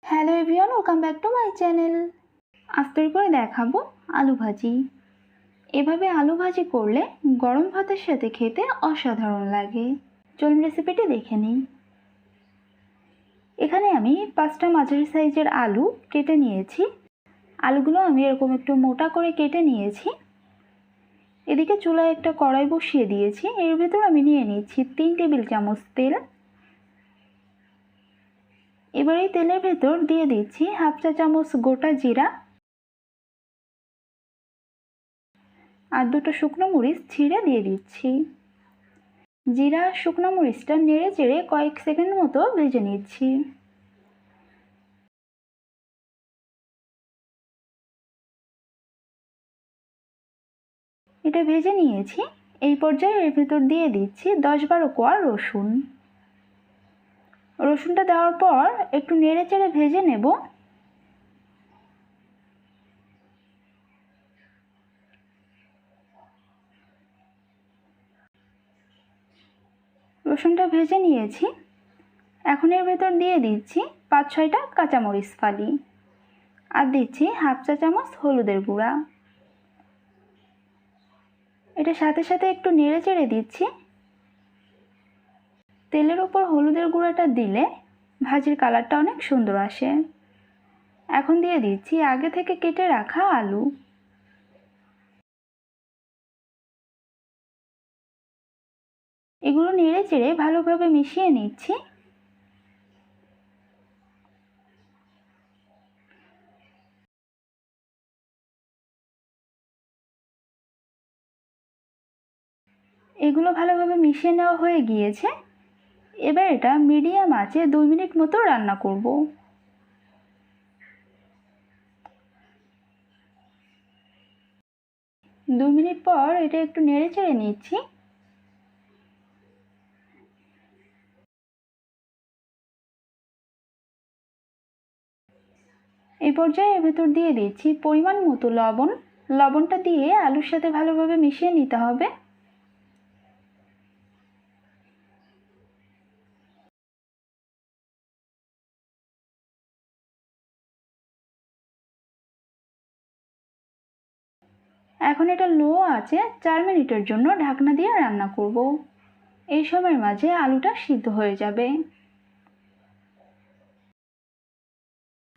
Hello everyone, welcome back to my channel. আজ তৈরি করে দেখাবো আলু ভাজি। এভাবে আলু ভাজি করলে গরম ভাতের সাথে খেতে অসাধারণ লাগে। চলুন রেসিপিটি দেখে নিই। এখানে আমি 5টা মাঝারি সাইজের আলু কেটে নিয়েছি। আলুগুলো আমি এরকম একটু মোটা করে কেটে নিয়েছি। এদিকে চুলায় একটা কড়াই বসিয়ে দিয়েছি। এর ভেতর আমি নিয়ে নিচ্ছি 3 টেবিল চামচ তেল। এবার এই তেলের ভেতর দিয়ে দিচ্ছি হাফ চা চামচ গোটা জিরা আর 2টো শুকনো মরিচ ছিঁড়ে দিয়ে দিচ্ছি। জিরা শুকনো মরিচটা নেড়ে চেড়ে কয়েক সেকেন্ড মতো ভেজে নিচ্ছি। এটা ভেজে নিয়েছি। এই পর্যায়ে এর ভেতর দিয়ে দিচ্ছি 10-12 কোয়া রসুন। রসুনটা দেওয়ার পর একটু নেড়ে চেড়ে ভেজে নেব। রসুনটা ভেজে নিয়েছি। এখন এর ভেতর দিয়ে দিচ্ছি 5-6টা কাঁচামরিচ ফালি আর দিচ্ছি হাফ চা চামচ হলুদের গুঁড়া। এটা সাথে সাথে একটু নেড়ে চেড়ে দিচ্ছি। তেলের উপর হলুদের গুঁড়াটা দিলে ভাজির কালারটা অনেক সুন্দর আসে। এখন দিয়ে দিচ্ছি আগে থেকে কেটে রাখা আলু। এগুলো নেড়ে চেড়ে ভালোভাবে মিশিয়ে নিচ্ছি। এগুলো ভালোভাবে মিশিয়ে নেওয়া হয়ে গিয়েছে। এবার এটা মিডিয়াম আঁচে 2 মিনিট মতো রান্না করব। 2 মিনিট পর এটা একটু নেড়ে চেড়ে নিচ্ছি। এই পর্যায়ে এর ভেতর দিয়ে দিচ্ছি পরিমাণ মতো লবণ। লবণটা দিয়ে আলুর সাথে ভালোভাবে মিশিয়ে নিতে হবে। এখন এটা লো আঁচে 4 মিনিটের জন্য ঢাকনা দিয়ে রান্না করব। এই সময়ের মাঝে আলুটা সিদ্ধ হয়ে যাবে।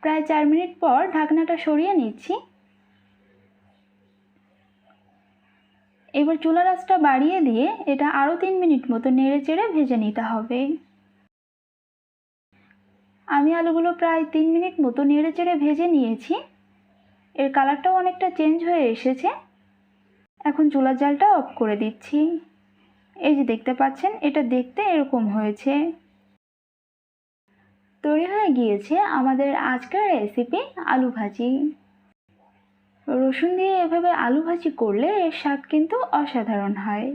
প্রায় 4 মিনিট পর ঢাকনাটা সরিয়ে নিচ্ছি। এবার চুলার আঁচটা বাড়িয়ে দিয়ে এটা আরও 3 মিনিট মতো নেড়ে চেড়ে ভেজে নিতে হবে। আমি আলুগুলো প্রায় 3 মিনিট মতো নেড়ে চেড়ে ভেজে নিয়েছি। এর কালারটাও অনেকটা চেঞ্জ হয়ে এসেছে। এখন চুলার জালটা অফ করে দিচ্ছি। এই যে দেখতে পাচ্ছেন, এটা দেখতে এরকম হয়েছে। তৈরি হয়ে গিয়েছে আমাদের আজকের রেসিপি আলু ভাজি। রসুন দিয়ে এভাবে আলু ভাজি করলে এর স্বাদ কিন্তু অসাধারণ হয়।